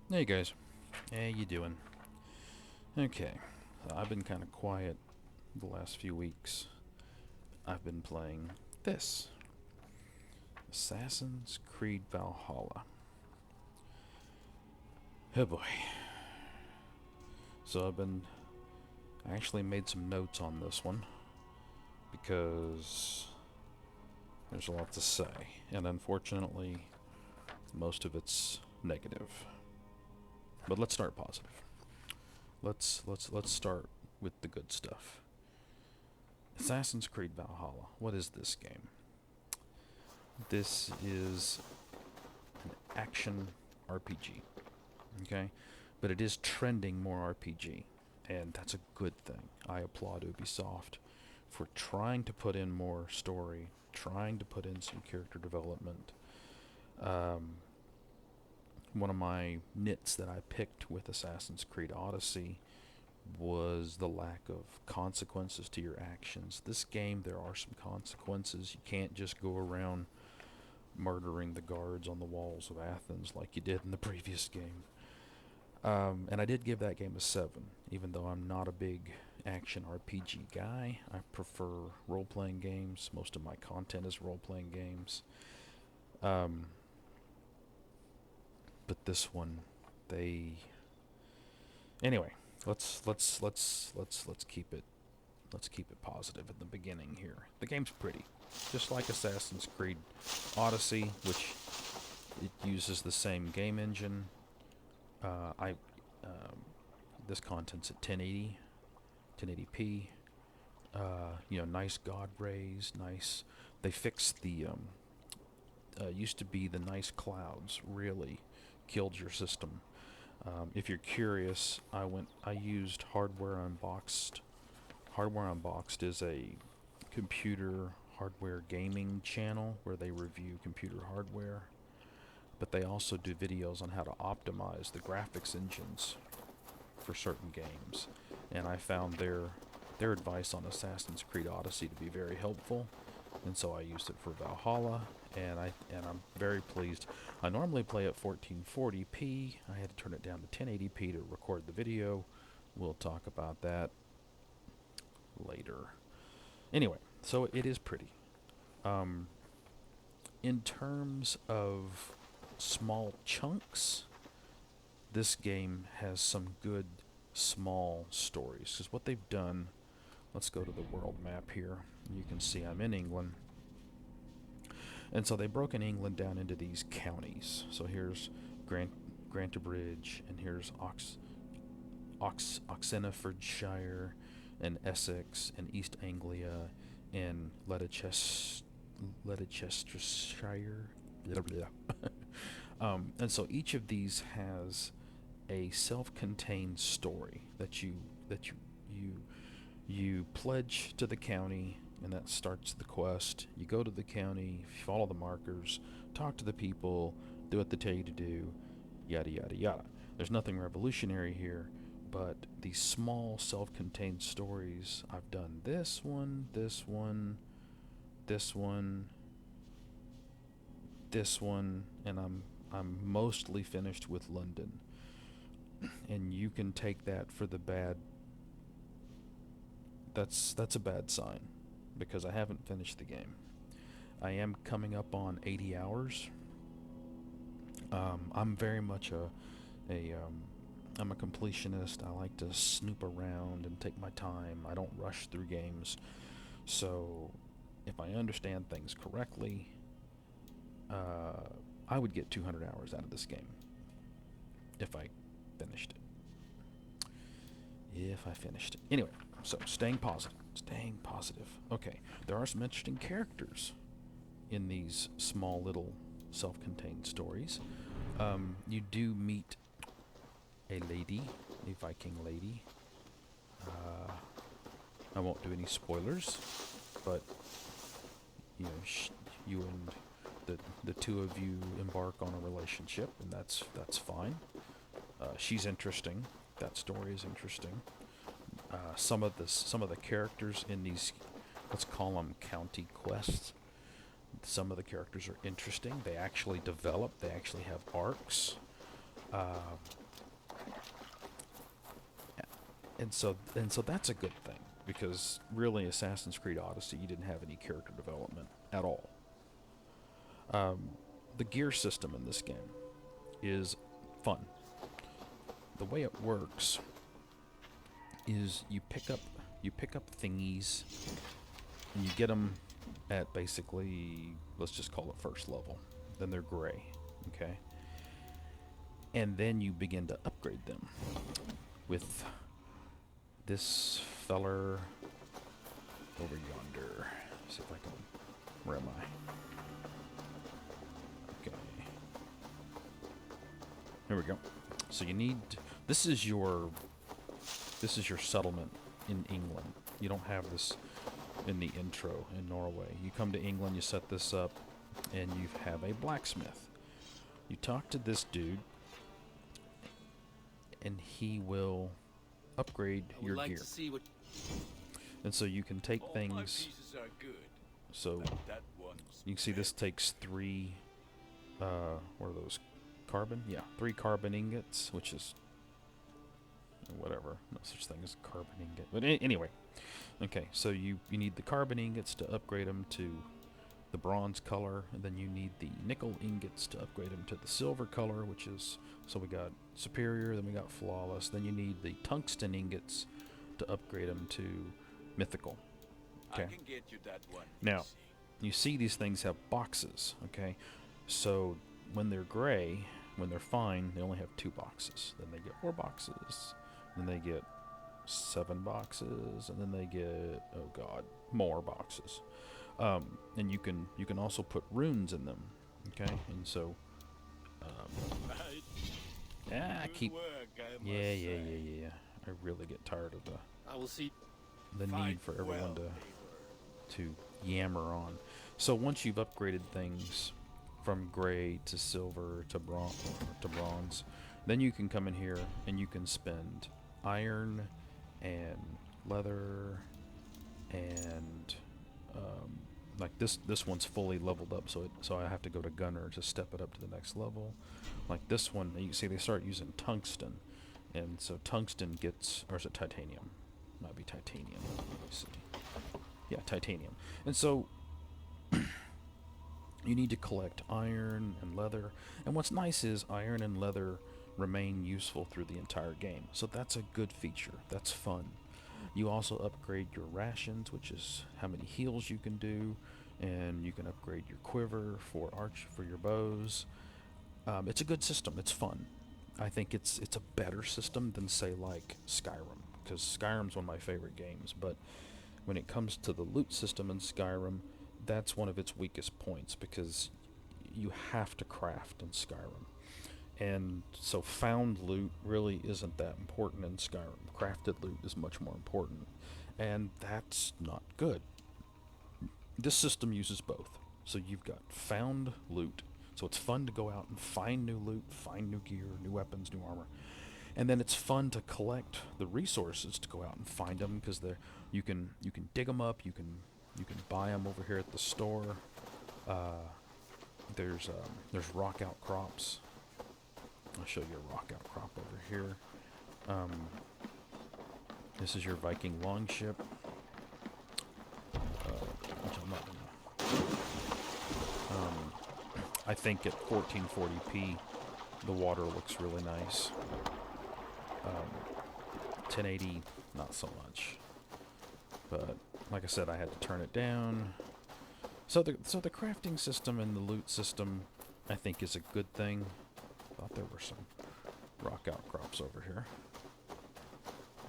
Hey guys, how you doing? Okay, so I've been kind of quiet the last few weeks. I've been playing this Assassin's Creed Valhalla. Oh boy. So I actually made some notes on this one because there's a lot to say, and unfortunately, most of it's negative. But let's start positive. Let's start with the good stuff. Assassin's Creed Valhalla. What is this game? This is an action RPG, okay? But it is trending more RPG, and that's a good thing. I applaud Ubisoft for trying to put in more story, trying to put in some character development. Um, One of my nits that I picked with Assassin's Creed Odyssey was the lack of consequences to your actions. This game, there are some consequences. You can't just go around murdering the guards on the walls of Athens like you did in the previous game. And I did give that game a 7, even though I'm not a big action RPG guy. I prefer role playing games. Most of my content is role playing games. Um, but this one, they. Anyway, let's keep it positive at the beginning here. The game's pretty, just like Assassin's Creed Odyssey, which it uses the same game engine. I This content's at 1080, 1080p. Nice God rays, nice. They fixed the used to be the nice clouds really killed your system. If you're curious, I used Hardware Unboxed. Hardware Unboxed is a computer hardware gaming channel where they review computer hardware, but they also do videos on how to optimize the graphics engines for certain games. And I found their advice on Assassin's Creed Odyssey to be very helpful, and so I used it for Valhalla, and I'm very pleased. I normally play at 1440p. I had to turn it down to 1080p to record the video. We'll talk about that later. Anyway, so it is pretty. Um, in terms of small chunks, this game has some good small stories. Because what they've done, let's go to the world map here. You can see I'm in England. And so they've broken England down into these counties. So here's Grantabridge, and here's Oxenfordshire, and Essex, and East Anglia, and Leicestershire. Blah, blah. And so each of these has a self-contained story that you you pledge to the county, and that starts the quest. You go to the county, follow the markers, talk to the people, do what they tell you to do, yada yada yada. There's nothing revolutionary here, but these small self-contained stories. I've done this one, this one, this one, this one, and I'm mostly finished with London. And you can take that for the bad. That's a bad sign because I haven't finished the game. I am coming up on 80 hours. I'm very much I'm a completionist. I like to snoop around and take my time. I don't rush through games. So if I understand things correctly, uh, I would get 200 hours out of this game if I finished it. If I finished it. Anyway, so staying positive. Staying positive. Okay, there are some interesting characters in these small little self contained stories. You do meet a lady, a Viking lady. Uh, I won't do any spoilers, but you and the two of you embark on a relationship, and that's fine. She's interesting. That story is interesting. Some of the characters in these, let's call them county quests. Some of the characters are interesting. They actually develop. They actually have arcs. Um, and so that's a good thing, because really Assassin's Creed Odyssey, you didn't have any character development at all. Um, the gear system in this game is fun. The way it works is you pick up thingies, and you get them at basically, let's just call it first level. Then they're gray, okay? And then you begin to upgrade them with this feller over yonder. See if I can. Where am I? Okay. Here we go. So you need. This is your settlement in England. You don't have this in the intro in Norway. You come to England, you set this up, and you have a blacksmith. You talk to this dude, and he will upgrade your gear. And so you can take things. So you can see this takes 3. What are those? Carbon? Yeah, 3 carbon ingots, which is whatever. No such thing as carbon ingot. But anyway, okay. So you need the carbon ingots to upgrade them to the bronze color, and then you need the nickel ingots to upgrade them to the silver color, which is, so we got superior, then we got flawless, then you need the tungsten ingots to upgrade them to mythical. Okay. I can get you that one. Now, you see these things have boxes, okay? So when they're gray, when they're fine, they only have 2 boxes. Then they get 4 boxes, then they get 7 boxes, and then they get, oh god, more boxes. And you can also put runes in them, okay? And so, I keep, yeah. I really get tired of the need for everyone to yammer on. So once you've upgraded things from gray to silver to bronze, then you can come in here and you can spend iron and leather and like this one's fully leveled up, so I have to go to gunner to step it up to the next level. Like this one, you see they start using tungsten, and so tungsten gets, or is it titanium? Might be titanium. Let me see. Yeah, titanium. And so you need to collect iron and leather. And what's nice is iron and leather remain useful through the entire game. So that's a good feature. That's fun. You also upgrade your rations, which is how many heals you can do, and you can upgrade your quiver for your bows. It's a good system. It's fun. I think it's a better system than, say, like Skyrim, because Skyrim's one of my favorite games. But when it comes to the loot system in Skyrim, that's one of its weakest points, because you have to craft in Skyrim. And so found loot really isn't that important in Skyrim. Crafted loot is much more important, and that's not good. This system uses both. So you've got found loot, so it's fun to go out and find new loot, find new gear, new weapons, new armor. And then it's fun to collect the resources to go out and find them, because you can dig them up, you can buy them over here at the store. There's rock outcrops. I'll show you a rock outcrop over here. This is your Viking longship, which I'm not gonna. I think at 1440p, the water looks really nice. 1080, not so much. But like I said, I had to turn it down. So the crafting system and the loot system, I think, is a good thing. Thought there were some rock outcrops over here.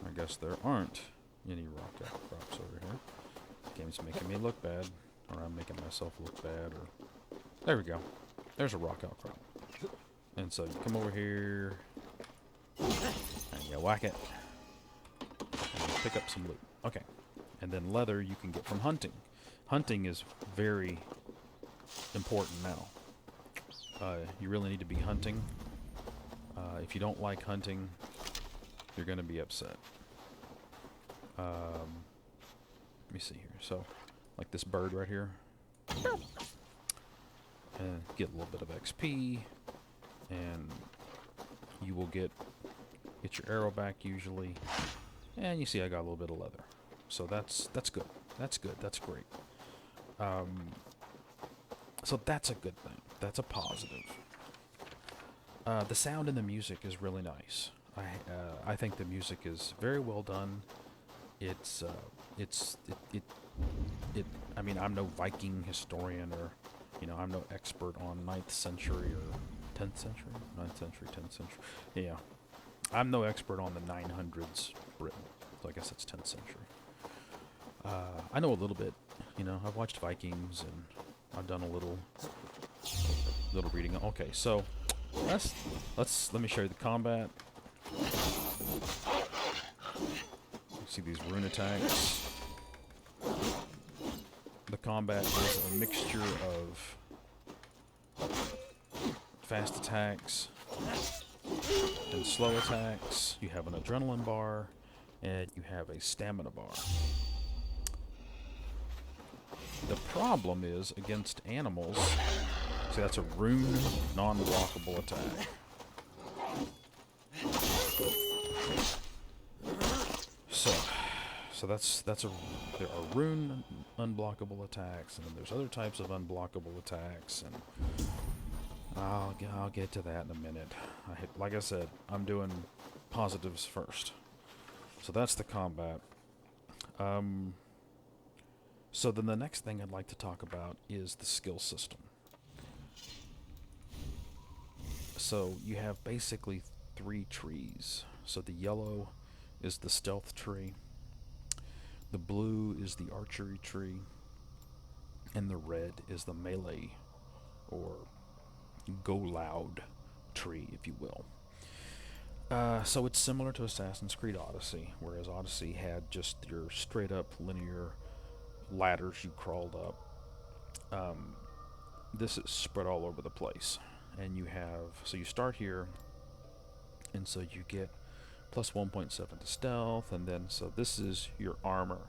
I guess there aren't any rock outcrops over here. The game's making me look bad, or I'm making myself look bad, or... There we go. There's a rock outcrop. And so you come over here, and you whack it, and you pick up some loot. Okay. And then leather you can get from hunting. Hunting is very important now. You really need to be hunting. If you don't like hunting, you're going to be upset. Let me see here. So, like this bird right here. And get a little bit of XP. And you will get your arrow back usually, and you see I got a little bit of leather, so that's good. That's good. That's great. So that's a good thing. That's a positive. The sound and the music is really nice. I think the music is very well done. It's I mean, I'm no Viking historian, or I'm no expert on 9th century or 10th century, 9th century, 10th century. Yeah, I'm no expert on the 900s Britain, so I guess it's 10th century. I know a little bit. I've watched Vikings and I've done a little reading. Okay, so let me show you the combat. See these rune attacks. The combat is a mixture of fast attacks and slow attacks. You have an adrenaline bar and you have a stamina bar. The problem is against animals. See, that's a rune non-blockable attack. So there are rune unblockable attacks, and then there's other types of unblockable attacks, and I'll get to that in a minute. Like I said, I'm doing positives first. So that's the combat. So then the next thing I'd like to talk about is the skill system. So you have basically 3 trees. So the yellow is the stealth tree, the blue is the archery tree, and the red is the melee, or go loud tree, if you will. So it's similar to Assassin's Creed Odyssey, whereas Odyssey had just your straight up linear ladders you crawled up. This is spread all over the place, and so you start here, and so you get plus 1.7 to stealth, and then so this is your armor.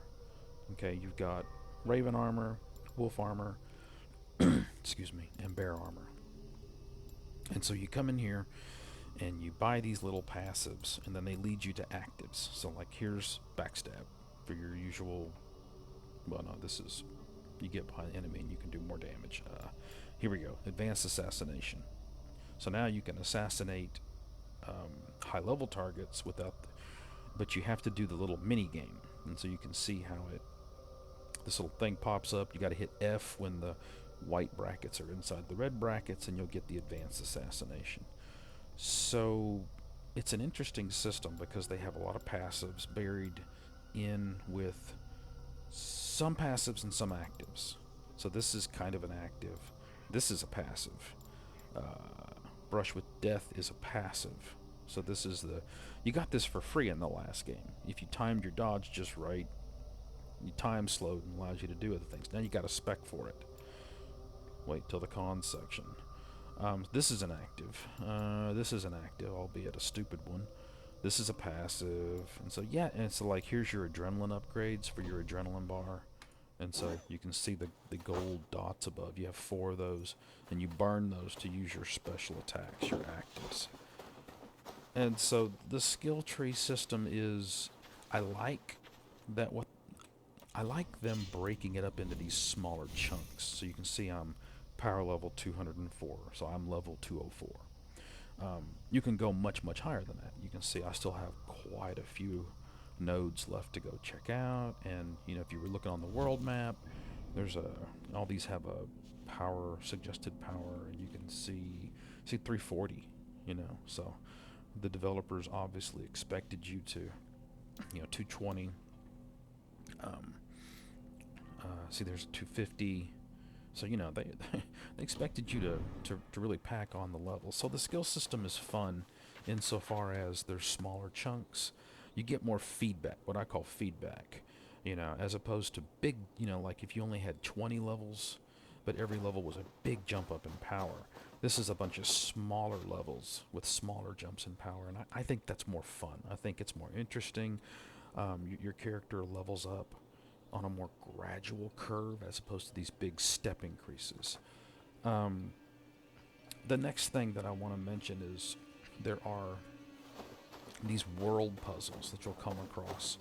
Okay, you've got raven armor, wolf armor, excuse me, and bear armor. And so you come in here and you buy these little passives, and then they lead you to actives. So like here's backstab for your usual, well no, this is, you get behind the enemy and you can do more damage. Here we go, advanced assassination. So now you can assassinate high level targets but you have to do the little mini game, and so you can see how this little thing pops up. You got to hit F when the white brackets are inside the red brackets, and you'll get the advanced assassination. So it's an interesting system because they have a lot of passives buried in with some passives and some actives. So this is kind of an active. This is a passive. Brush with Death is a passive. So this is you got this for free in the last game. If you timed your dodge just right, you time slowed and allows you to do other things. Now you got a spec for it. Wait till the cons section. This is an active. This is an active, albeit a stupid one. This is a passive. And so yeah, and so like here's your adrenaline upgrades for your adrenaline bar. And so you can see the gold dots above. You have 4 of those, and you burn those to use your special attacks, your actives. And so the skill tree system is, I like them breaking it up into these smaller chunks. So you can see I'm power level 204, so I'm level 204. You can go much, much higher than that. You can see I still have quite a few nodes left to go check out, and if you were looking on the world map, there's all these have a suggested power, and you can see 340, so the developers obviously expected you to 220. See, there's 250. So they they expected you to really pack on the levels. So the skill system is fun insofar as there's smaller chunks. You get more feedback, what I call feedback, as opposed to big, like if you only had 20 levels, but every level was a big jump up in power. This is a bunch of smaller levels with smaller jumps in power, and I think that's more fun. I think it's more interesting. Your character levels up on a more gradual curve as opposed to these big step increases. The next thing that I want to mention is there are these world puzzles that you'll come across.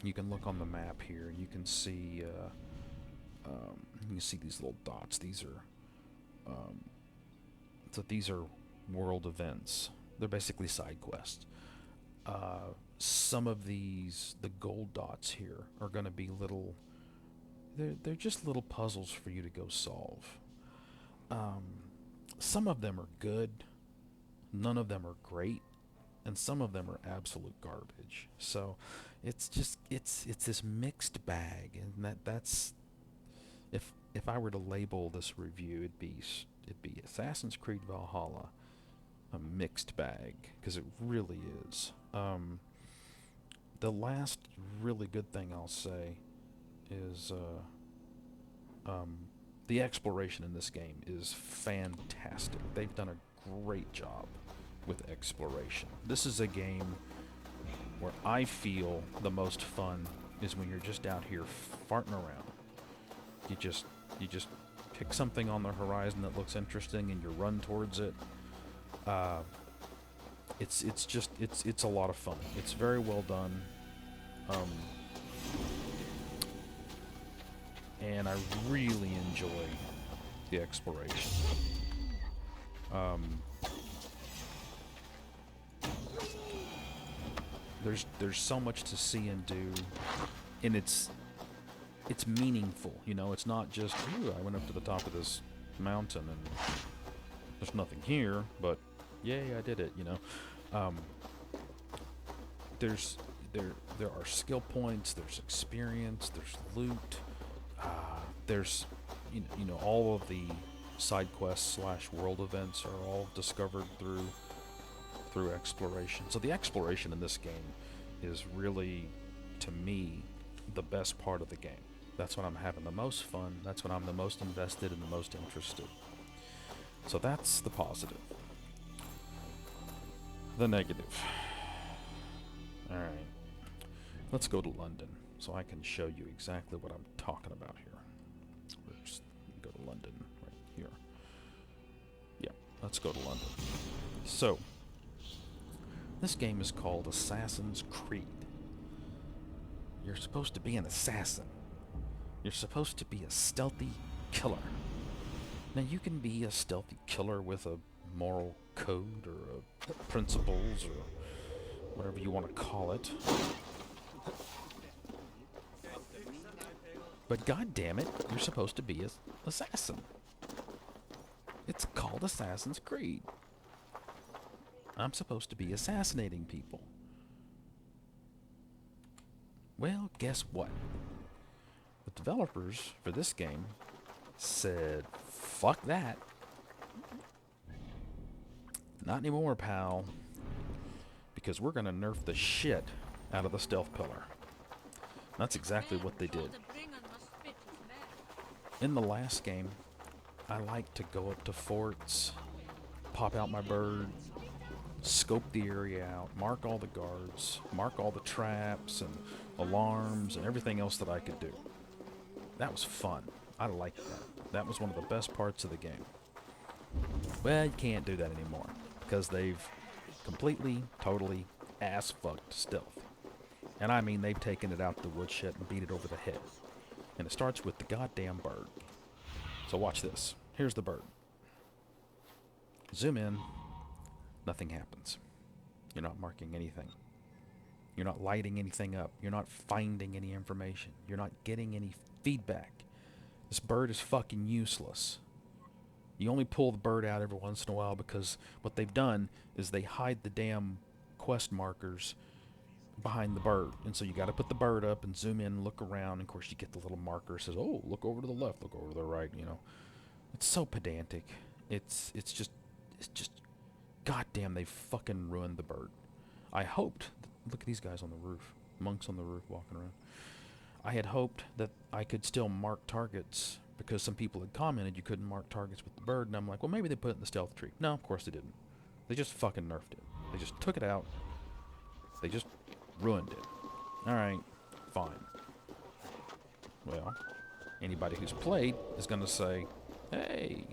You can look on the map here. You can see these little dots. These are these are world events. They're basically side quests. Some of these, the gold dots here, are going to be little. They're just little puzzles for you to go solve. Some of them are good. None of them are great, and some of them are absolute garbage. So it's just it's this mixed bag, and that's if I were to label this review, it'd be Assassin's Creed Valhalla, a mixed bag, because it really is. The last really good thing I'll say is the exploration in this game is fantastic. They've done a great job with exploration. This is a game where I feel the most fun is when you're just out here farting around. You just pick something on the horizon that looks interesting and you run towards it. It's a lot of fun. It's very well done. And I really enjoy the exploration. There's so much to see and do, and it's meaningful. You know, it's not just, ooh, I went up to the top of this mountain and there's nothing here, but yay, I did it. You know, there are skill points, there's experience, there's loot, there's you know all of the side quests / world events are all discovered through exploration. So the exploration in this game is really, to me, the best part of the game. That's when I'm having the most fun. That's when I'm the most invested and the most interested. So that's the positive. The negative. Alright. Let's go to London so I can show you exactly what I'm talking about here. Let's go to London right here. Yeah, let's go to London. So, this game is called Assassin's Creed. You're supposed to be an assassin. You're supposed to be a stealthy killer. Now, you can be a stealthy killer with a moral code or principles or whatever you want to call it. But god damn it, you're supposed to be an assassin. It's called Assassin's Creed. I'm supposed to be assassinating people. Well, guess what? The developers for this game said, fuck that. Not anymore, pal. Because we're going to nerf the shit out of the stealth pillar. That's exactly what they did. In the last game, I like to go up to forts, pop out my bird, scope the area out, mark all the guards, mark all the traps and alarms and everything else that I could do. That was fun. I liked that. That was one of the best parts of the game. Well, you can't do that anymore because they've completely, totally ass-fucked stealth. And I mean, they've taken it out the woodshed and beat it over the head. And it starts with the goddamn bird. So watch this. Here's the bird. Zoom in. Nothing happens. You're not marking anything. You're not lighting anything up. You're not finding any information. You're not getting any feedback. This bird is fucking useless. You only pull the bird out every once in a while because what they've done is they hide the damn quest markers behind the bird. And so you got to put the bird up and zoom in and look around. And of course, you get the little marker that says, oh, look over to the left, look over to the right, you know. It's so pedantic. It's just goddamn, they fucking ruined the bird. I hoped, look at these guys on the roof, monks on the roof walking around. I had hoped that I could still mark targets because some people had commented you couldn't mark targets with the bird, and I'm like, well, maybe they put it in the stealth tree. No, of course they didn't. They just fucking nerfed it. They just took it out. They just ruined it. Alright, fine. Well, anybody who's played is going to say, hey,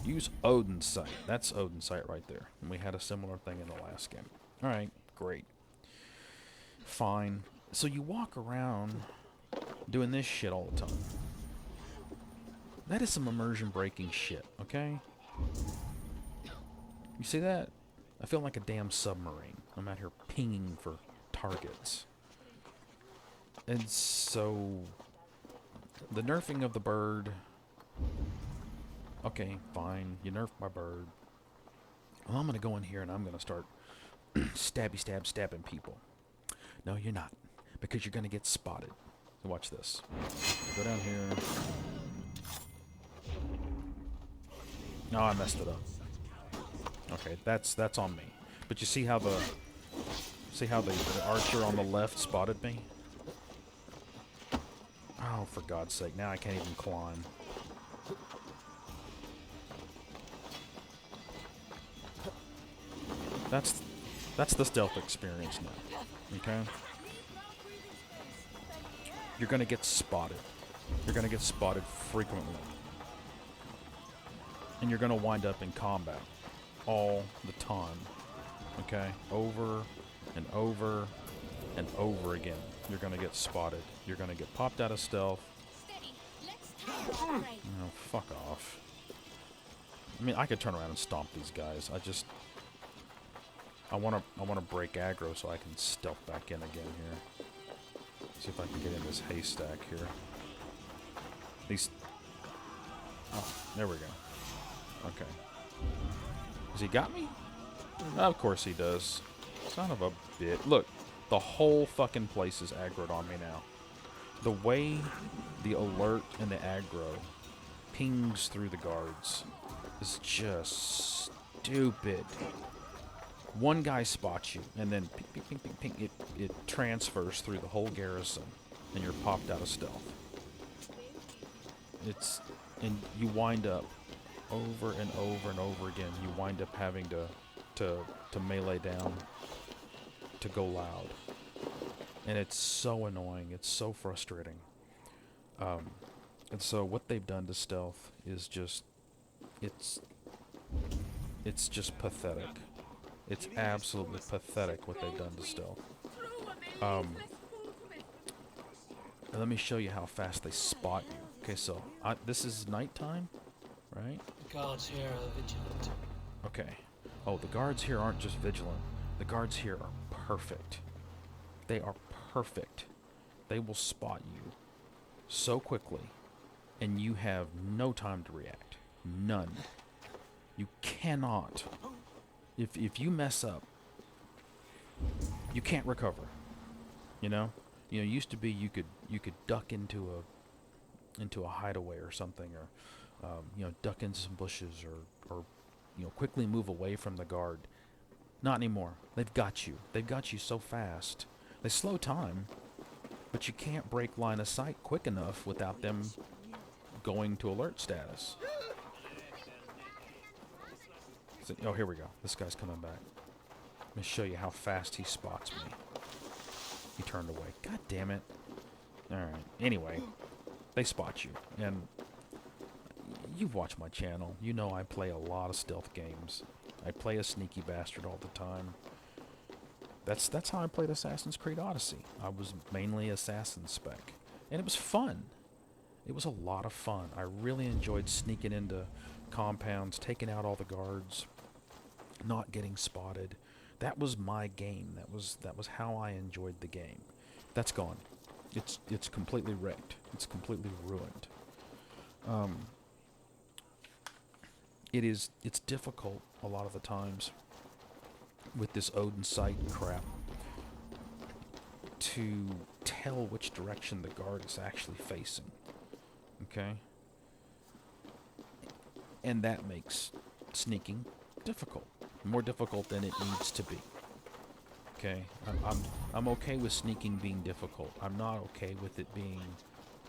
Use Odin's Sight. That's Odin's Sight right there. And we had a similar thing in the last game. Alright, great. Fine. So you walk around doing this shit all the time. That is some immersion breaking shit, okay? You see that? I feel like a damn submarine. I'm out here pinging for targets. And so, the nerfing of the bird. Okay, fine. You nerfed my bird. Well, I'm going to go in here and I'm going to start stabbing people. No, you're not. Because you're going to get spotted. So watch this. Go down here. No, I messed it up. Okay, that's on me. But you see how the archer on the left spotted me? Oh, for God's sake! Now I can't even climb. That's the stealth experience now. Okay. You're gonna get spotted. You're gonna get spotted frequently. And you're gonna wind up in combat all the time. Okay? Over and over and over again. You're gonna get spotted. You're gonna get popped out of stealth. Oh, fuck off. I mean, I could turn around and stomp these guys. I wanna break aggro so I can stealth back in again here. See if I can get in this haystack here. These. Oh, there we go. Okay. Has he got me? Of course he does. Son of a bitch. Look, the whole fucking place is aggroed on me now. The way the alert and the aggro pings through the guards is just stupid. One guy spots you, and then ping, ping, ping, ping, ping, it transfers through the whole garrison, and you're popped out of stealth. And you wind up over and over and over again. You wind up having to melee down, to go loud, and it's so annoying. It's so frustrating. And so what they've done to stealth is just, it's just pathetic. It's absolutely pathetic what they've done to stealth. Let me show you how fast they spot you. Okay, so this is nighttime, right? The guards here are vigilant. Okay. Oh, the guards here aren't just vigilant. The guards here are perfect. They are perfect. They will spot you so quickly, and you have no time to react. None. You cannot. If you mess up, you can't recover. You know, used to be you could duck into a hideaway or something, or duck into some bushes, or quickly move away from the guard. Not anymore. They've got you. They've got you so fast. They slow time, but you can't break line of sight quick enough without them going to alert status. Oh, here we go. This guy's coming back. Let me show you how fast he spots me. He turned away. God damn it. Alright. Anyway, they spot you. And you've watched my channel. You know I play a lot of stealth games. I play a sneaky bastard all the time. That's how I played Assassin's Creed Odyssey. I was mainly assassin spec. And it was fun. It was a lot of fun. I really enjoyed sneaking into compounds, taking out all the guards, not getting spotted. That was my game. That was how I enjoyed the game. That's gone. It's completely wrecked. It's completely ruined. It's difficult a lot of the times with this Odin sight crap to tell which direction the guard is actually facing. Okay? And that makes sneaking difficult. More difficult than it needs to be. Okay? I'm okay with sneaking being difficult. I'm not okay with it being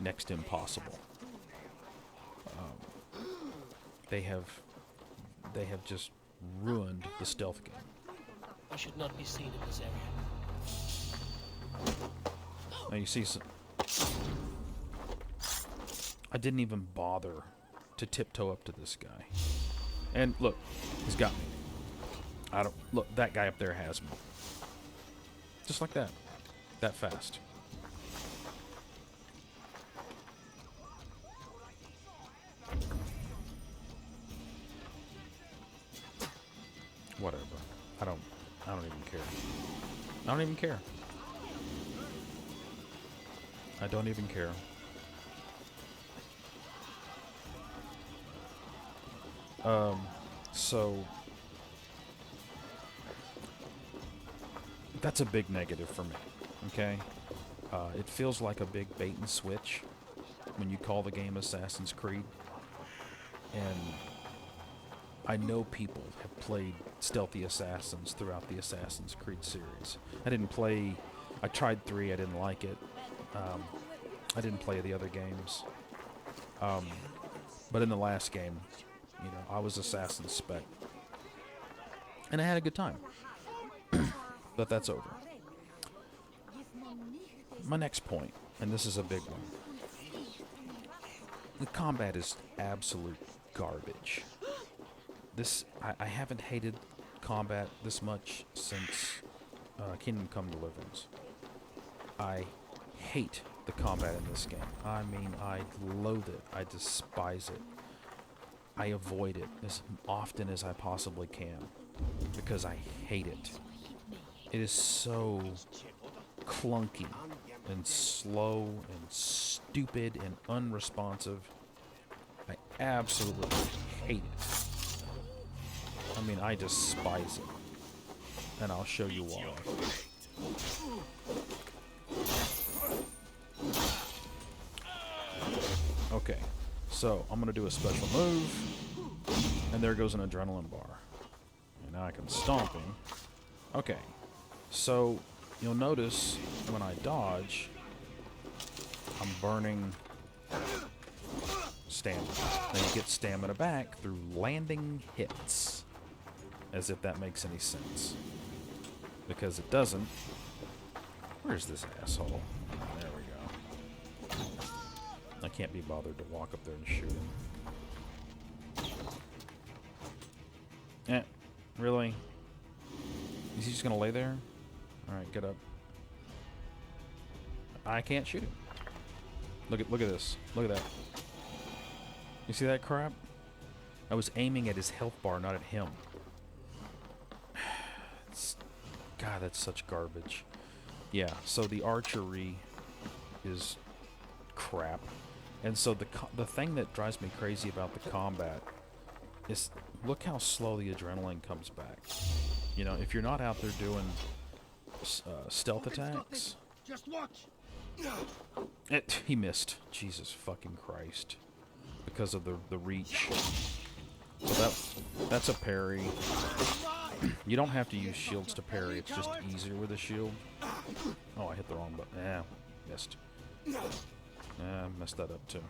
next to impossible. They have just ruined the stealth game. I should not be seen in this area. Now you see some... I didn't even bother to tiptoe up to this guy. And look, he's got me. I don't look. That guy up there has me. Just like that. That fast. Whatever. I don't even care. I don't even care. I don't even care. So that's a big negative for me. Okay? It feels like a big bait and switch when you call the game Assassin's Creed. And I know people have played stealthy assassins throughout the Assassin's Creed series. I tried 3, I didn't like it. I didn't play the other games. But in the last game, you know, I was Assassin Spec. And I had a good time. But that's over. My next point, and this is a big one. The combat is absolute garbage. I haven't hated combat this much since Kingdom Come Deliverance. I hate the combat in this game. I mean, I loathe it. I despise it. I avoid it as often as I possibly can because I hate it. It is so clunky and slow and stupid and unresponsive. I absolutely hate it. I mean, I despise it. And I'll show you why. Okay, so I'm going to do a special move. And there goes an adrenaline bar. And now I can stomp him. Okay, so you'll notice when I dodge, I'm burning stamina. Then you get stamina back through landing hits. As if that makes any sense. Because it doesn't. Where's this asshole? There we go. I can't be bothered to walk up there and shoot him. Really? Is he just gonna lay there? Alright, get up. I can't shoot him. Look at this. Look at that. You see that crap? I was aiming at his health bar, not at him. God, that's such garbage. Yeah, so the archery is crap. And so the thing that drives me crazy about the combat is look how slow the adrenaline comes back. You know, if you're not out there doing stealth attacks... Just watch. He missed. Jesus fucking Christ. Because of the reach. So that's a parry. You don't have to use shields to parry. It's just easier with a shield. Oh, I hit the wrong button. Yeah, missed. Yeah, messed that up too.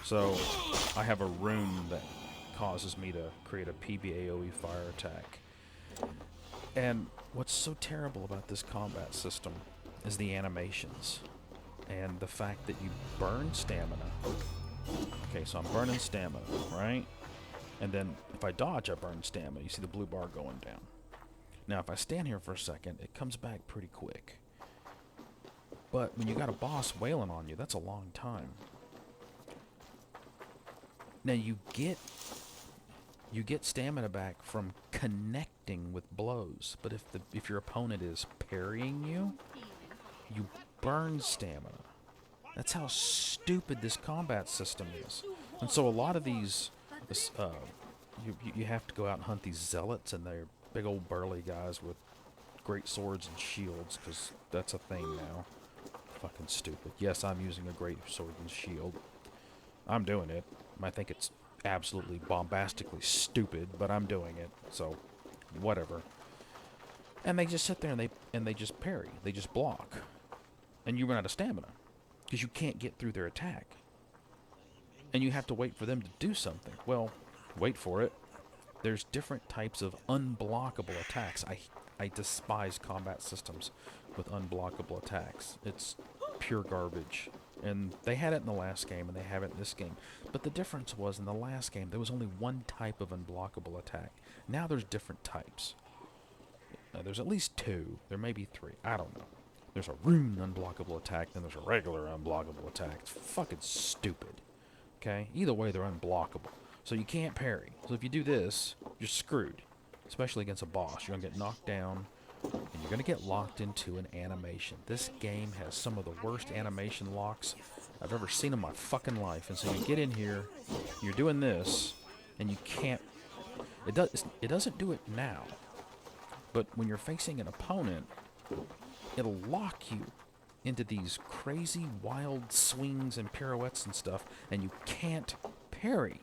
So, I have a rune that causes me to create a PBAOE fire attack. And what's so terrible about this combat system is the animations. And the fact that you burn stamina. Okay, so I'm burning stamina, right? And then if I dodge, I burn stamina. You see the blue bar going down. Now, if I stand here for a second, it comes back pretty quick. But when you got a boss wailing on you, that's a long time. Now, you get stamina back from connecting with blows. But if your opponent is parrying you, you burn stamina. That's how stupid this combat system is. And so a lot of these... you have to go out and hunt these zealots, and they're big old burly guys with great swords and shields, because that's a thing now. Fucking stupid. Yes, I'm using a great sword and shield. I'm doing it. I think it's absolutely bombastically stupid, but I'm doing it, so whatever. And they just sit there and they just parry. They just block. And you run out of stamina, because you can't get through their attack. And you have to wait for them to do something. Well, wait for it. There's different types of unblockable attacks. I despise combat systems with unblockable attacks. It's pure garbage. And they had it in the last game, and they have it in this game. But the difference was, in the last game, there was only one type of unblockable attack. Now there's different types. There's at least two. There may be three. I don't know. There's a rune unblockable attack, then there's a regular unblockable attack. It's fucking stupid. Okay? Either way, they're unblockable. So you can't parry. So if you do this, you're screwed. Especially against a boss. You're going to get knocked down, and you're going to get locked into an animation. This game has some of the worst animation locks I've ever seen in my fucking life. And so you get in here, you're doing this, and you can't... It doesn't do it now. But when you're facing an opponent, it'll lock you into these crazy wild swings and pirouettes and stuff, and you can't parry.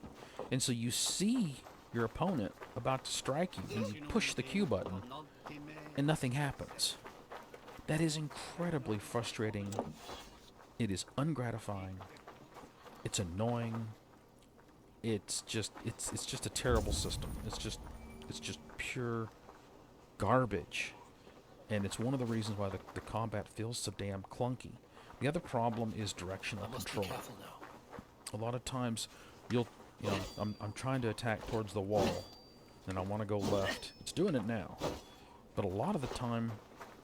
And so you see your opponent about to strike you, and you push the Q button, and nothing happens. That is incredibly frustrating. It is ungratifying. It's annoying. It's just a terrible system. It's just pure garbage. And it's one of the reasons why the combat feels so damn clunky. The other problem is directional control. A lot of times, I'm trying to attack towards the wall, and I want to go left. It's doing it now. But a lot of the time,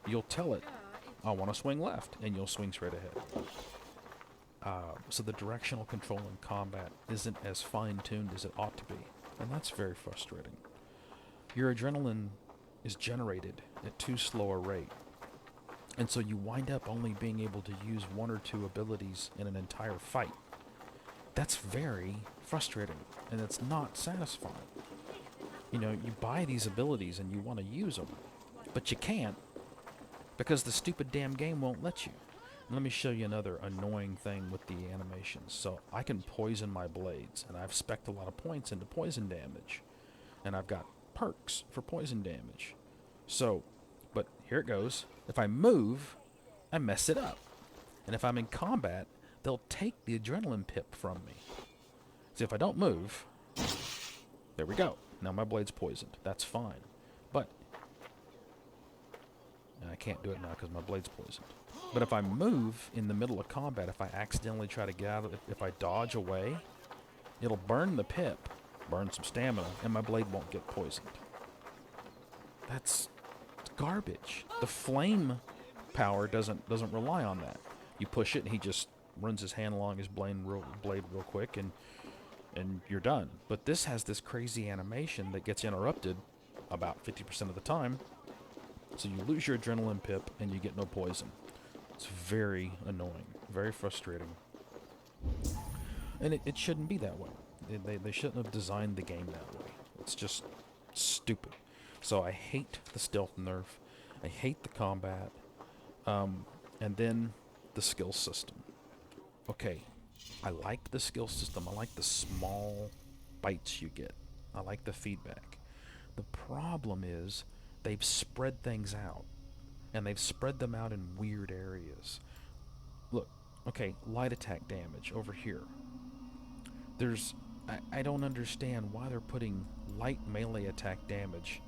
you'll tell it, I want to swing left, and you'll swing straight ahead. So the directional control in combat isn't as fine-tuned as it ought to be. And that's very frustrating. Your adrenaline is generated at too slow a rate. And so you wind up only being able to use one or two abilities in an entire fight. That's very frustrating, and it's not satisfying. You buy these abilities and you want to use them, but you can't because the stupid damn game won't let you. And let me show you another annoying thing with the animations. So I can poison my blades, and I've spec'd a lot of points into poison damage, and I've got perks for poison damage. So, but here it goes. If I move, I mess it up. And if I'm in combat, they'll take the adrenaline pip from me. See, if I don't move, there we go. Now my blade's poisoned. That's fine. But I can't do it now because my blade's poisoned. But if I move in the middle of combat, if I accidentally try to get out of it, if I dodge away, it'll burn the pip, burn some stamina, and my blade won't get poisoned. That's garbage. The flame power doesn't rely on that. You push it, and he just runs his hand along his blade real quick, and you're done. But this has this crazy animation that gets interrupted about 50% of the time, so you lose your adrenaline pip, and you get no poison. It's very annoying, very frustrating. And it shouldn't be that way. They shouldn't have designed the game that way. It's just stupid. So I hate the stealth nerf. I hate the combat. And then the skill system. Okay, I like the skill system. I like the small bites you get. I like the feedback. The problem is they've spread things out. And they've spread them out in weird areas. Look, okay, light attack damage over here. I don't understand why they're putting light melee attack damage.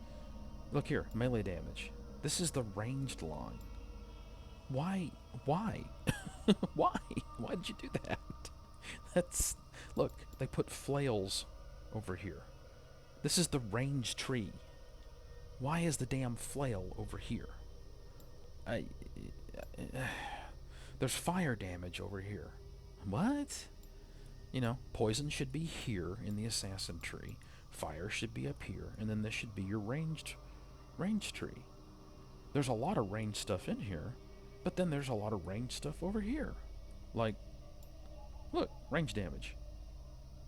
Look here, melee damage. This is the ranged line. Why? Why? Why did you do that? Look, they put flails over here. This is the ranged tree. Why is the damn flail over here? There's fire damage over here. What? Poison should be here in the assassin tree. Fire should be up here, and then this should be your ranged tree. There's a lot of ranged stuff in here, but then there's a lot of ranged stuff over here. Like, look, range damage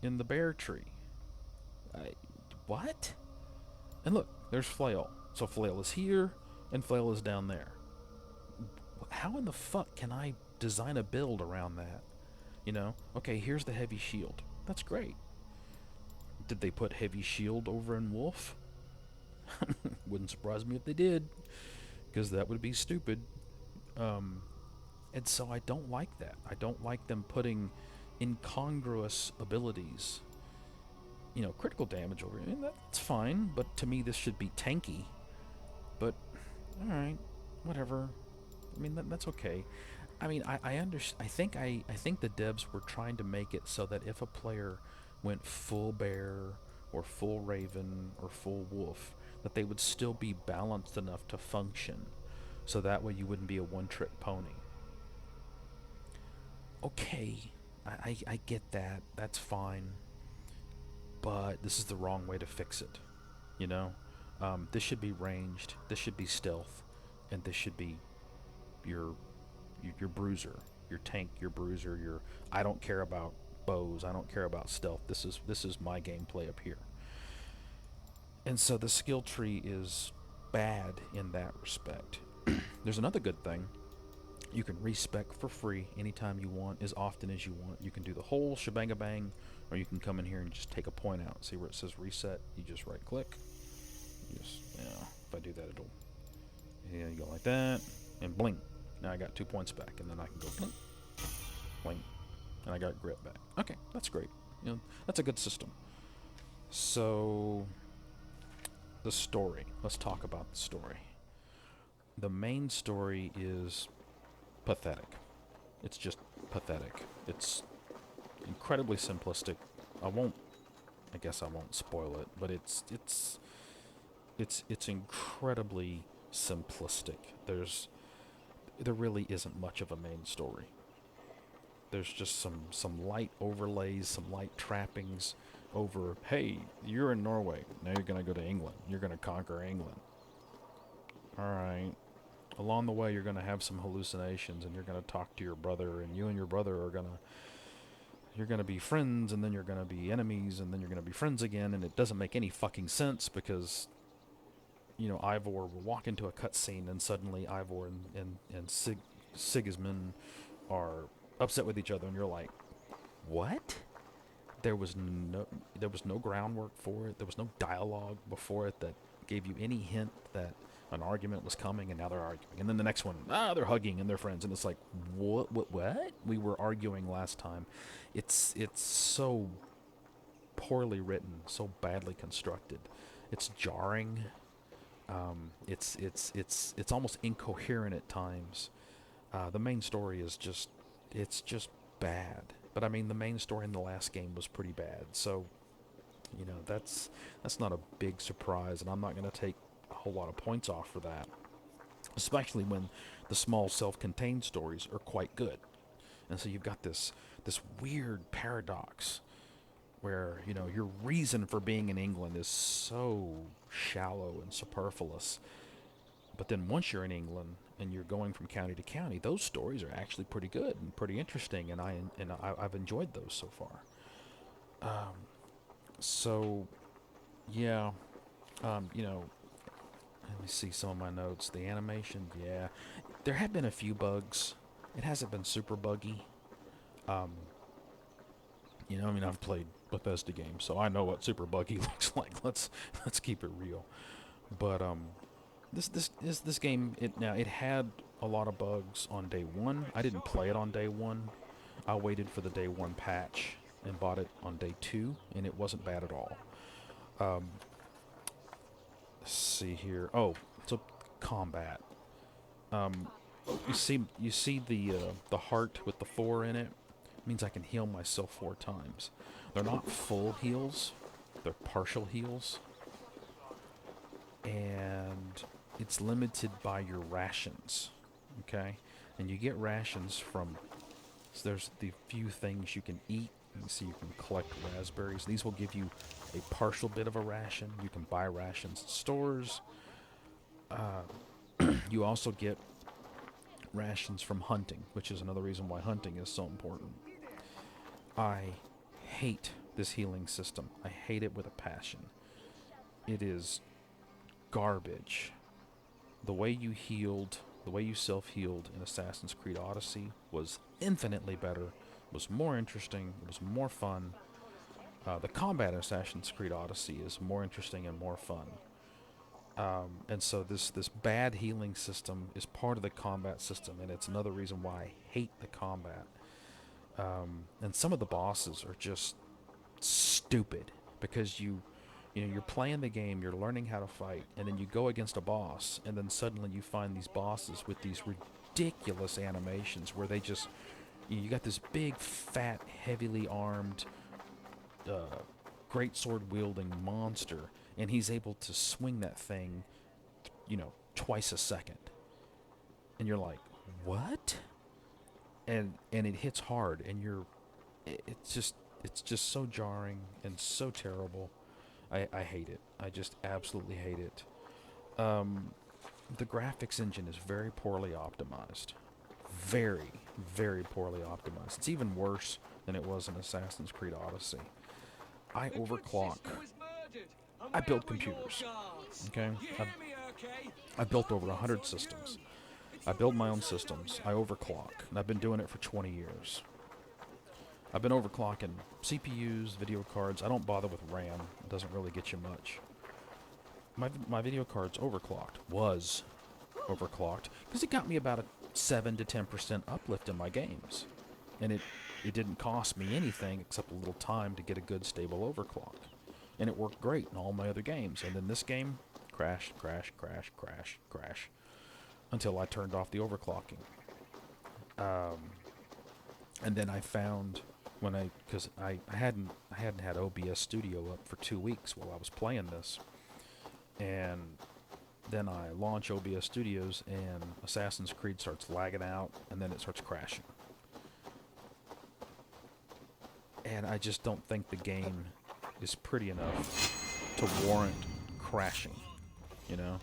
in the bear tree. What? And look, there's flail. So flail is here, and flail is down there. How in the fuck can I design a build around that? Okay, here's the heavy shield. That's great. Did they put heavy shield over in Wolf? Wouldn't surprise me if they did, because that would be stupid. And so I don't like that. I don't like them putting incongruous abilities. Critical damage over here. That's fine, but to me this should be tanky. But, alright, whatever. I mean, that's okay. I mean, I think the devs were trying to make it so that if a player went full bear or full raven or full wolf, that they would still be balanced enough to function. So that way you wouldn't be a one-trick pony. Okay, I get that. That's fine. But this is the wrong way to fix it. You know, this should be ranged. This should be stealth, and this should be your your bruiser, your tank, your bruiser. Your I don't care about bows. I don't care about stealth. This is my gameplay up here. And so the skill tree is bad in that respect. There's another good thing. You can respec for free anytime you want, as often as you want. You can do the whole shebang bang, or you can come in here and just take a point out. See where it says reset? You just right click. You just, if I do that, it'll, you go like that, and blink. Now I got 2 points back, and then I can go blink, blink, and I got grit back. Okay, that's great. That's a good system. So, the story. Let's talk about the story. The main story is pathetic. It's just pathetic. It's incredibly simplistic. I guess I won't spoil it, but it's incredibly simplistic. There really isn't much of a main story. There's just some light overlays, some light trappings over, hey, you're in Norway. Now you're going to go to England. You're going to conquer England. All right. Along the way, you're going to have some hallucinations, and you're going to talk to your brother, and you and your brother are you're going to be friends, and then you're going to be enemies, and then you're going to be friends again, and it doesn't make any fucking sense because, Ivor will walk into a cutscene, and suddenly Ivor and Sigismund are upset with each other, and you're like, what? There was no groundwork for it. There was no dialogue before it that gave you any hint that an argument was coming, and now they're arguing. And then the next one, they're hugging and they're friends, and it's like, what? We were arguing last time. It's so poorly written, so badly constructed. It's jarring. It's almost incoherent at times. The main story is it's just bad. But I mean, the main story in the last game was pretty bad. So, that's not a big surprise, and I'm not going to take a whole lot of points off for that. Especially when the small self-contained stories are quite good. And so you've got this weird paradox where, your reason for being in England is so shallow and superfluous. But then once you're in England and you're going from county to county, those stories are actually pretty good and pretty interesting, and I've enjoyed those so far. So, yeah, let me see some of my notes. The animation, yeah, there have been a few bugs. It hasn't been super buggy. I've played Bethesda games, so I know what super buggy looks like. Let's keep it real. But this game, it had a lot of bugs on day one. I didn't play it on day one. I waited for the day one patch and bought it on day two, and it wasn't bad at all. Let's see here. Oh, so combat. You see the heart with the 4 in it. It means I can heal myself 4 times. They're not full heals. They're partial heals. And it's limited by your rations, okay? And you get rations from, so there's the few things you can eat. You see, you can collect raspberries. These will give you a partial bit of a ration. You can buy rations at stores. You also get rations from hunting, which is another reason why hunting is so important. I hate this healing system. I hate it with a passion. It is garbage. The way you self-healed in Assassin's Creed Odyssey was infinitely better, was more interesting, it was more fun. The combat in Assassin's Creed Odyssey is more interesting and more fun. And so this bad healing system is part of the combat system, and it's another reason why I hate the combat. And some of the bosses are just stupid because you're playing the game, you're learning how to fight, and then you go against a boss, and then suddenly you find these bosses with these ridiculous animations where they just, you got this big, fat, heavily armed, great sword wielding monster, and he's able to swing that thing, twice a second. And you're like, what? And it hits hard, and it's just so jarring and so terrible. I hate it. I just absolutely hate it. The graphics engine is very poorly optimized. Very, very poorly optimized. It's even worse than it was in Assassin's Creed Odyssey. I overclock. I build computers. Okay? I've built over 100 systems. I build my own systems. I overclock. And I've been doing it for 20 years. I've been overclocking CPUs, video cards. I don't bother with RAM. It doesn't really get you much. My video card's overclocked. Was overclocked. Because it got me about a 7 to 10% uplift in my games. And it didn't cost me anything except a little time to get a good stable overclock. And it worked great in all my other games. And then this game, crash, crash, crash, crash, crash. Until I turned off the overclocking. And then I found because I hadn't had OBS Studio up for 2 weeks while I was playing this. And then I launch OBS Studios and Assassin's Creed starts lagging out and then it starts crashing. And I just don't think the game is pretty enough to warrant crashing, you know?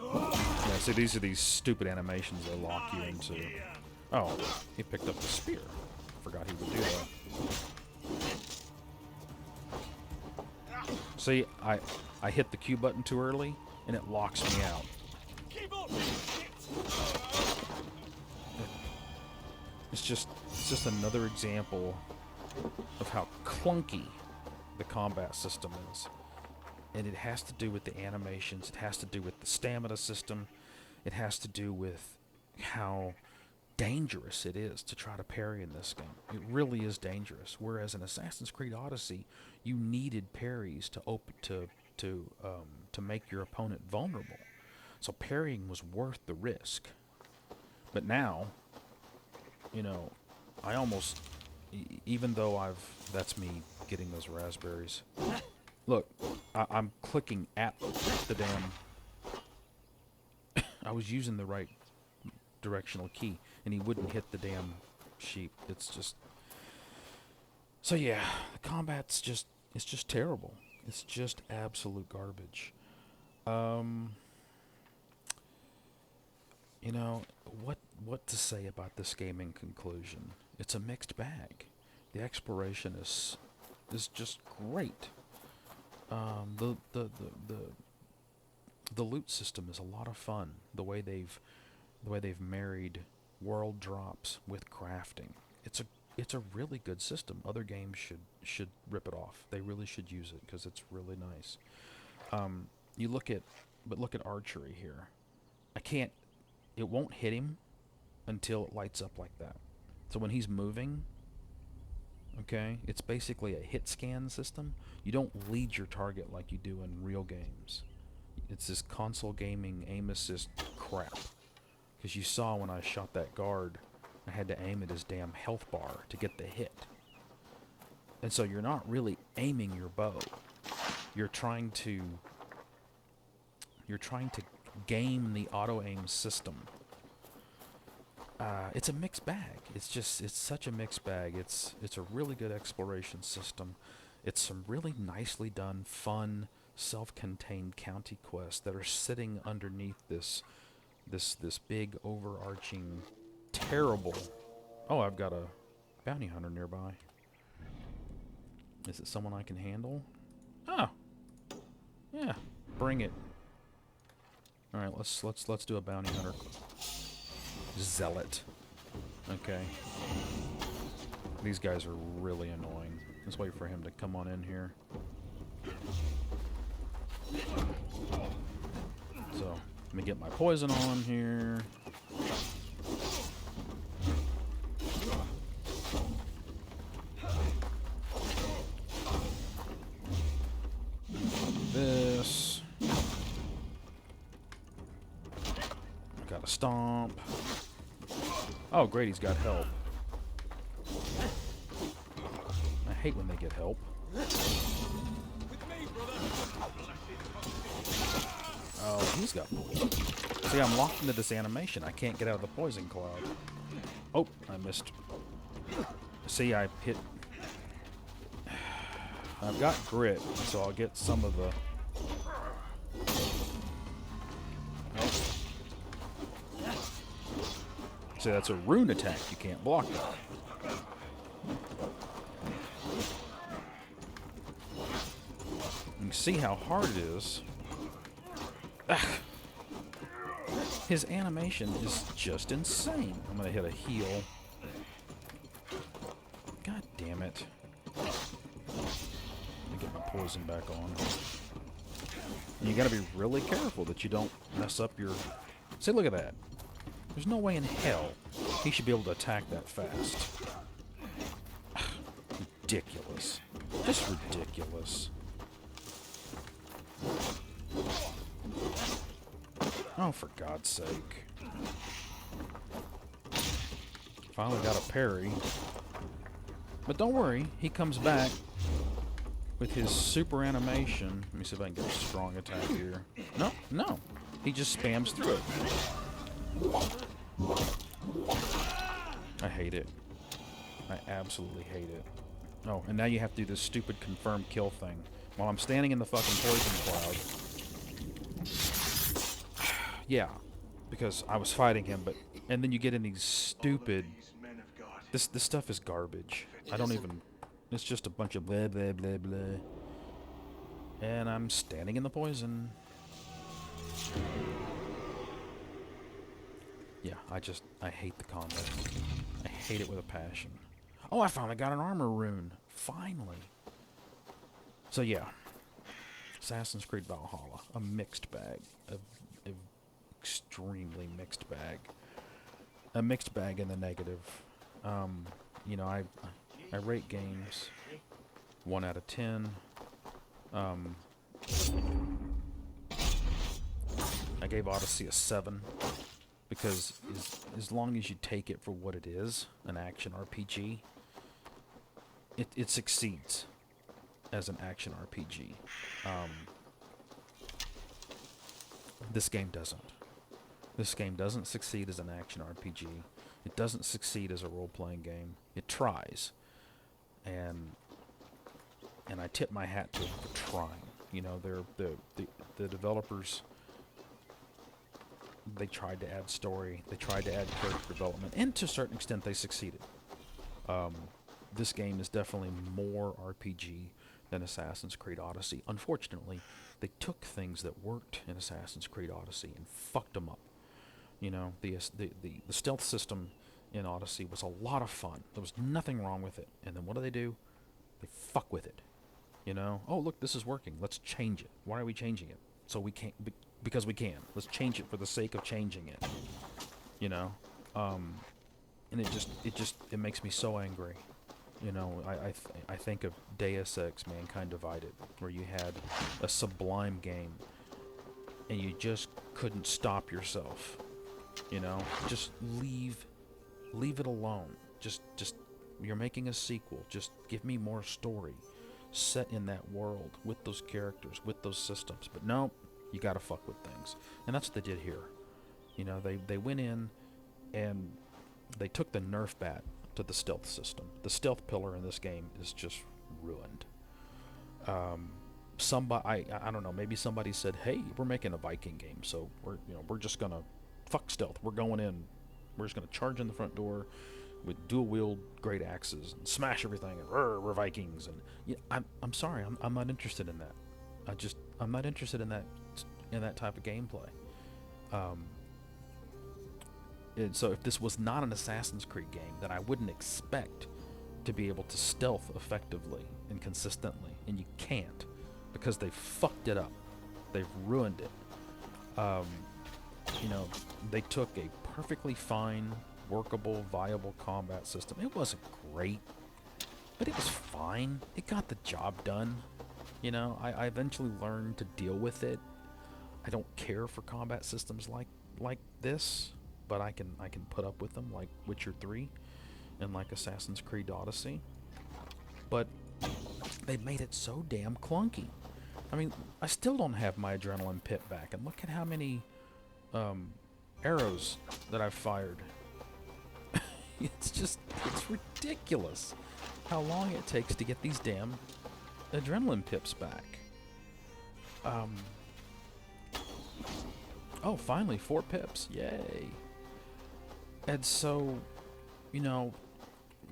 Yeah, see, these are these stupid animations they lock you into. Oh, he picked up the spear. Forgot he would do that. See, I hit the Q button too early, and it locks me out. It's just another example of how clunky the combat system is. And it has to do with the animations, it has to do with the stamina system, it has to do with how dangerous it is to try to parry in this game. It really is dangerous. Whereas in Assassin's Creed Odyssey, you needed parries to make your opponent vulnerable. So parrying was worth the risk. But now, I almost, even though that's me getting those raspberries. Look, I'm clicking at the damn, I was using the right directional key, and he wouldn't hit the damn sheep. It's just, so yeah, the combat's it's just terrible. It's just absolute garbage. What to say about this game in conclusion? It's a mixed bag. The exploration is just great. The loot system is a lot of fun. The way they've married world drops with crafting. It's a really good system. Other games should rip it off. They really should use it because it's really nice. Look at archery here. It won't hit him until it lights up like that. So when he's moving, okay, it's basically a hit scan system. You don't lead your target like you do in real games. It's this console gaming aim assist crap. Because you saw when I shot that guard, I had to aim at his damn health bar to get the hit. And so you're not really aiming your bow. You're trying to game the auto aim system. It's a mixed bag. It's such a mixed bag. It's a really good exploration system. It's some really nicely done, fun, self-contained county quests that are sitting underneath this big, overarching, terrible. Oh, I've got a bounty hunter nearby. Is it someone I can handle? Oh, yeah, bring it. All right, let's do a bounty hunter. Zealot. Okay. These guys are really annoying. Let's wait for him to come on in here. So, let me get my poison on here. Oh, great, he's got help. I hate when they get help. Oh, he's got poison. See, I'm locked into this animation. I can't get out of the poison cloud. Oh, I missed. See, I hit... I've got grit, so I'll get some of the... See, that's a rune attack. You can't block that. You can see how hard it is. Ugh. His animation is just insane. I'm gonna hit a heal. God damn it. Let me get my poison back on. And you gotta be really careful that you don't mess up your... See, look at that. There's no way in hell he should be able to attack that fast. Ridiculous. Just ridiculous. Oh, for God's sake. Finally got a parry. But don't worry, he comes back with his super animation. Let me see if I can get a strong attack here. No, no. He just spams through it. I hate it. I absolutely hate it. Oh, and now you have to do this stupid confirm kill thing while I'm standing in the fucking poison cloud. Yeah, because I was fighting him, but... And then you get in these stupid... This stuff is garbage. I don't even... It's just a bunch of blah, blah, blah, blah. And I'm standing in the poison. Yeah, I hate the combat. I hate it with a passion. Oh, I finally got an armor rune. Finally. So yeah. Assassin's Creed Valhalla. A mixed bag. A extremely mixed bag. A mixed bag in the negative. You know, I rate games 1 out of 10. I gave Odyssey a 7 because as long as you take it for what it is, an action RPG, it succeeds as an action RPG. This game doesn't. This game doesn't succeed as an action RPG. It doesn't succeed as a role-playing game. It tries, and I tip my hat to them for trying. You know, the developers. They tried to add story. They tried to add character development, and to a certain extent, they succeeded. This game is definitely more RPG than Assassin's Creed Odyssey. Unfortunately, they took things that worked in Assassin's Creed Odyssey and fucked them up. You know, the stealth system in Odyssey was a lot of fun. There was nothing wrong with it. And then what do? They fuck with it. You know? Oh, look, this is working. Let's change it. Why are we changing it? So we can't... Because we can. Let's change it for the sake of changing it. You know? And it makes me so angry. You know, I think of Deus Ex, Mankind Divided, where you had a sublime game, and you just couldn't stop yourself. You know, just leave it alone. Just you're making a sequel. Just give me more story set in that world with those characters, with those systems. But no, you gotta fuck with things, and that's what they did here. You know, they went in and they took the Nerf bat to the stealth system. The stealth pillar in this game is just ruined. I don't know, maybe somebody said, hey, we're making a Viking game, so we're just gonna fuck stealth. We're going in, we're just gonna charge in the front door with dual wield great axes and smash everything, and we're Vikings. And I'm sorry, I'm not interested in that. I'm not interested in that type of gameplay. And so if this was not an Assassin's Creed game, then I wouldn't expect to be able to stealth effectively and consistently, and you can't, because they fucked it up. They've ruined it. You know, they took a perfectly fine, workable, viable combat system. It wasn't great, but it was fine. It got the job done. You know, I eventually learned to deal with it. I don't care for combat systems like this, but I can put up with them, like Witcher 3 and like Assassin's Creed Odyssey. But they made it so damn clunky. I mean, I still don't have my adrenaline pit back, and look at how many arrows that I've fired. It's ridiculous how long it takes to get these damn adrenaline pips back. Oh, finally, 4 pips. Yay. And so, you know,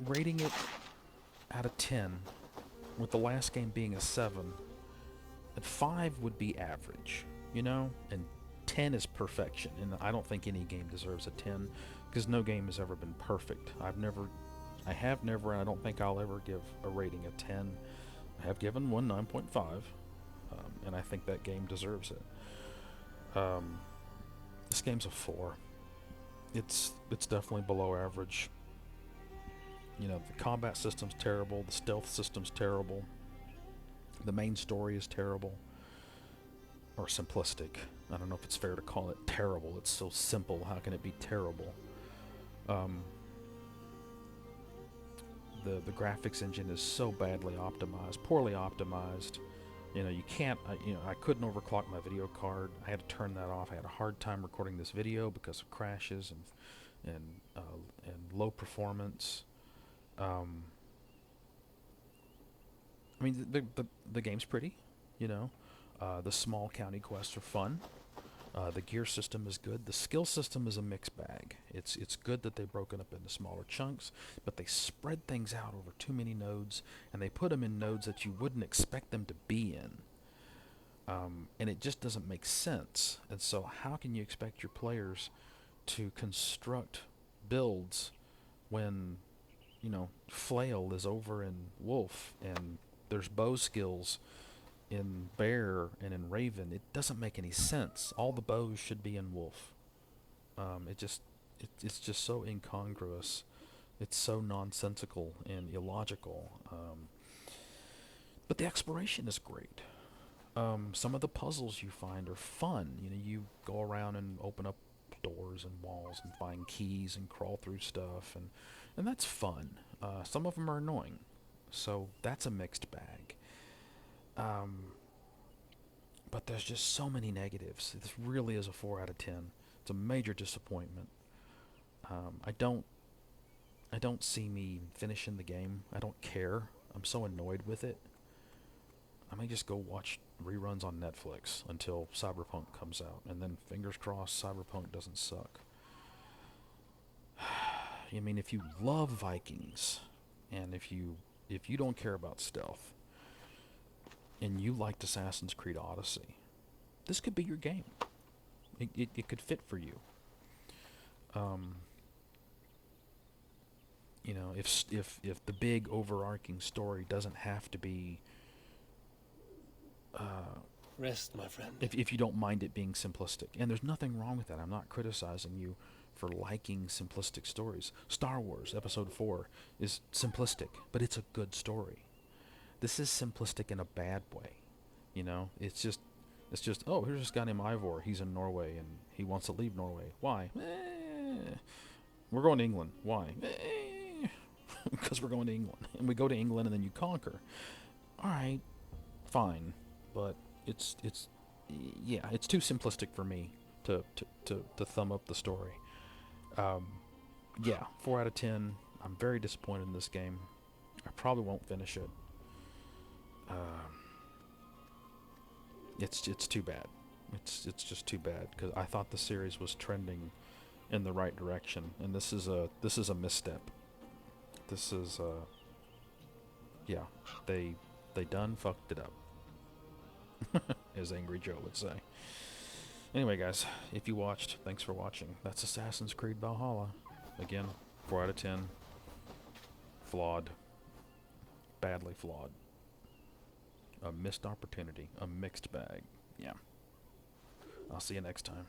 rating it out of 10, with the last game being a 7, and 5 would be average, you know? And 10 is perfection, and I don't think any game deserves a 10, because no game has ever been perfect. I have never, and I don't think I'll ever give a rating a 10. I have given one 9.5, and I think that game deserves it. This game's a 4. It's definitely below average. You know, the combat system's terrible, the stealth system's terrible, the main story is terrible, or simplistic. I don't know if it's fair to call it terrible. It's so simple. How can it be terrible? The graphics engine is so badly optimized, poorly optimized. You know, you can't. I couldn't overclock my video card. I had to turn that off. I had a hard time recording this video because of crashes and low performance. I mean, the game's pretty. You know, the small county quests are fun. The gear system is good. The skill system is a mixed bag. It's good that they've broken up into smaller chunks, but they spread things out over too many nodes, and they put them in nodes that you wouldn't expect them to be in. And it just doesn't make sense. And so how can you expect your players to construct builds when, you know, Flail is over in Wolf, and there's bow skills in Bear and in Raven? It doesn't make any sense. All the bows should be in Wolf. It's just so incongruous. It's so nonsensical and illogical. But the exploration is great. Some of the puzzles you find are fun. You know, you go around and open up doors and walls and find keys and crawl through stuff, and that's fun. Some of them are annoying, so that's a mixed bag. But there's just so many negatives. This really is a 4 out of 10. It's a major disappointment. I don't see me finishing the game. I don't care. I'm so annoyed with it. I may just go watch reruns on Netflix until Cyberpunk comes out, and then fingers crossed Cyberpunk doesn't suck. I mean, if you love Vikings, and if you don't care about stealth, and you liked Assassin's Creed Odyssey, this could be your game. It could fit for you. You know, if the big overarching story doesn't have to be Rest, my friend. if you don't mind it being simplistic, and there's nothing wrong with that. I'm not criticizing you for liking simplistic stories. Star Wars Episode 4 is simplistic, but it's a good story. This is simplistic in a bad way. You know, it's just, oh, here's this guy named Ivor. He's in Norway, and he wants to leave Norway. Why? We're going to England. Why? Because we're going to England. And we go to England, and then you conquer. All right, fine. But it's too simplistic for me to thumb up the story. 4 out of 10. I'm very disappointed in this game. I probably won't finish it. It's too bad. It's just too bad, because I thought the series was trending in the right direction, and this is a misstep. This is they done fucked it up, as Angry Joe would say. Anyway, guys, if you watched, thanks for watching. That's Assassin's Creed Valhalla. Again, 4 out of 10. Flawed. Badly flawed. A missed opportunity. A mixed bag. Yeah. I'll see you next time.